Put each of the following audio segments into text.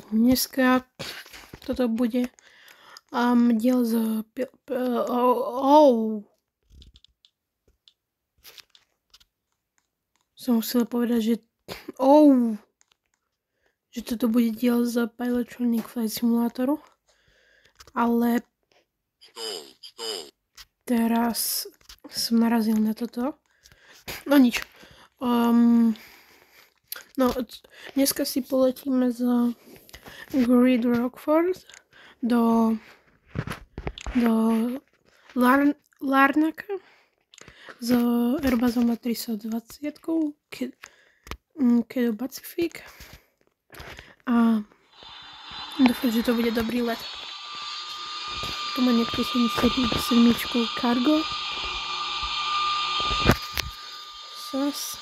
dneska toto bude diel z som chcela povedať, že toto bude diel z Pilotronic Flight Simulatoru, ale teraz som narazil na toto. No nič. Dneska si poletíme z Great Rockford do Larnaka z Airbusom A320 Kedo Pacific a dúfam, že to bude dobrý let. Tu má niekto 77 Cargo SAS.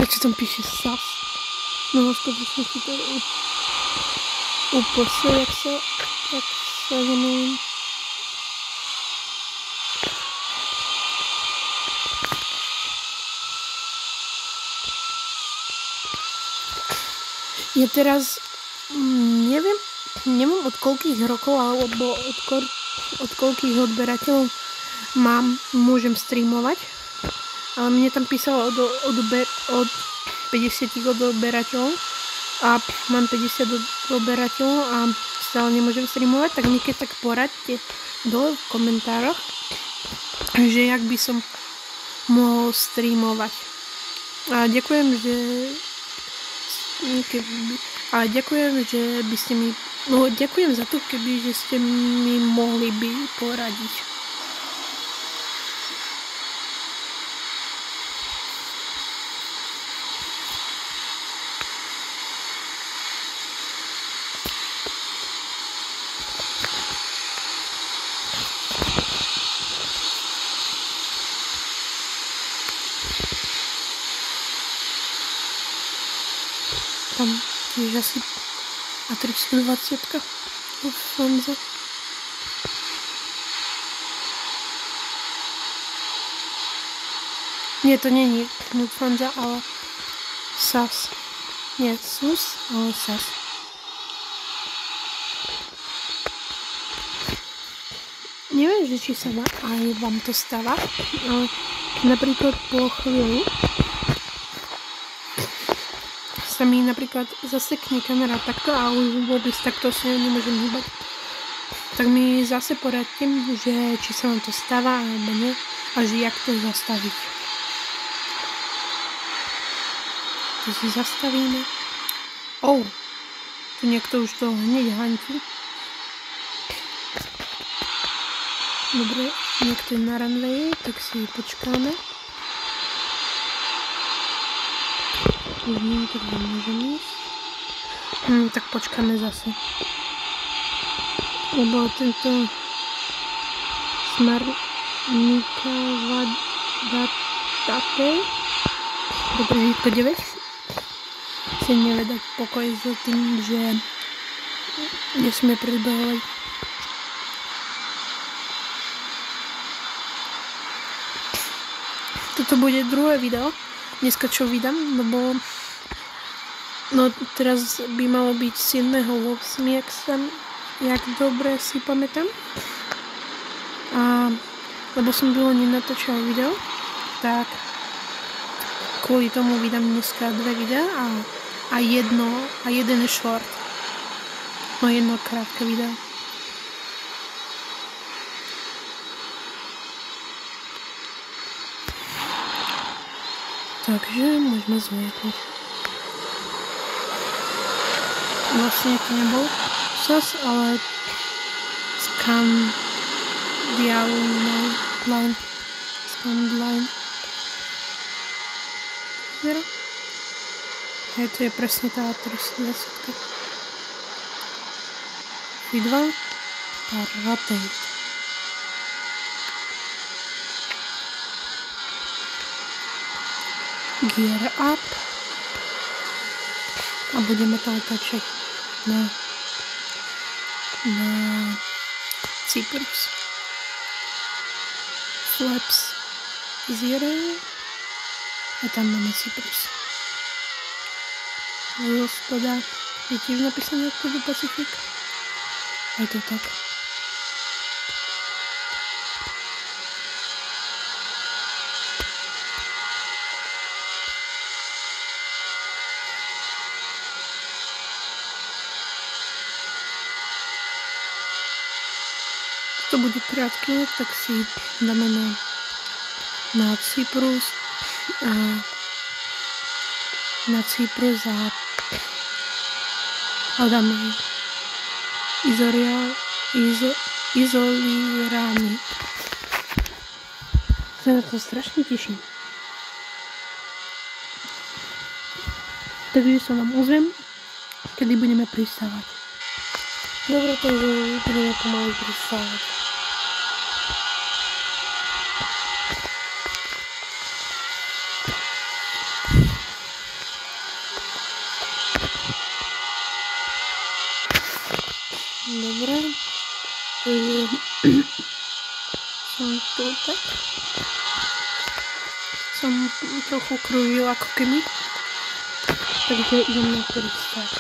Čo tam píše SAS? No, skutočnosti to je UPS, jak sa neviem. Ja teraz neviem od koľkých rokov alebo od koľkých odberateľov môžem streamovať, ale mne tam písalo od 50 odberateľov a mám 50 odberateľov a stále nemôžem streamovať, tak niekedy tak poradte dole v komentároch, že jak by som mohol streamovať. A ďakujem, že by ste mi... No, ďakujem za to, že ste mi mohli by poradiť. Tam tiež asi A320 Lufthansa. Nie, to nie je Lufthansa, ale SAS. Nie, SUS, ale SAS. Neviem, že či sa aj vám to stáva, ale napríklad po chvíli sa mi napríklad zasekne kamera takto a už vôbec takto sa nemôžem hýbať. Tak mi zase poradte, že či sa vám to stáva alebo nie a že jak to zastaviť. To si zastavíme. Tu niekto už to hneď hantí. Dobre, niekto je na runwayi, tak si počkáme. Tak nemôžem ísť. Tak počkáme zase. Lebo tento Smarnika Vadatate dobre, Žitko 9 si nevie dať pokoj za tým, že nesmie predbehovať. Toto bude druhé video dneska, čo vydám, lebo teraz by malo byť 7.8, jak dobre si pamätám. A lebo som dlho nenatáčal video, tak kvôli tomu vydám dneska 2 videá a jeden short. Jedno krátke video. Takže môžeme zlietnúť. Vlastne to nebol SAS, ale Scandline. Hej, to je presne tá 320. V2 a rotate. Gear up a budeme to otáčať na Cyprus. Flaps 0 a tam máme Cyprus. hospoda. Je tiež napísané October Pacific. Je to tak. To bude krátky, tak si dáme na Cyprus a dáme Izolirány. Sa na to strašne teším. Takže sa vám ozvem, kedy budeme pristávať. Dobre, takže budeme pomaly pristávať. Dobre, som tu tak. Som trochu krúžil ako keby. Takže idem na pristať.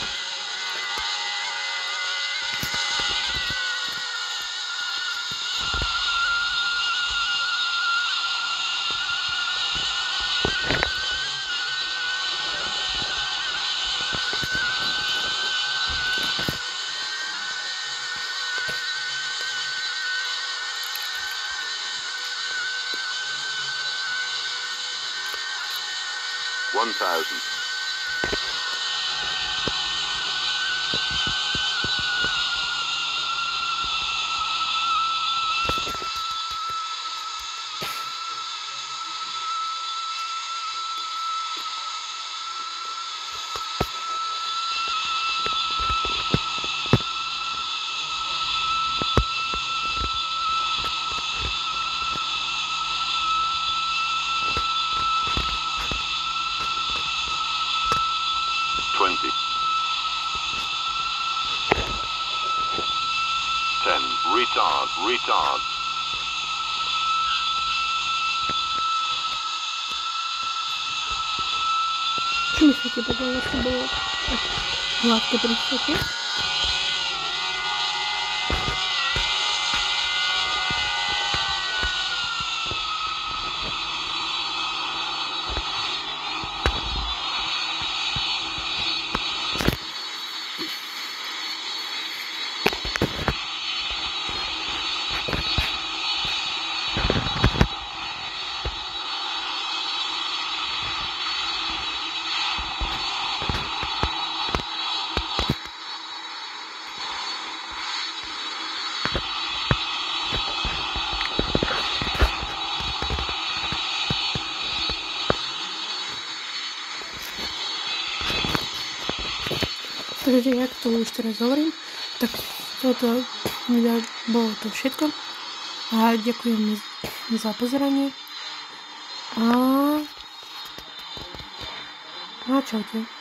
Retard. Čo myslíte, tak vlastne bolo hladké pri vsoke? Takže jak to už teraz hovorím, tak toto bolo to všetko a ďakujem za pozeranie a čaute.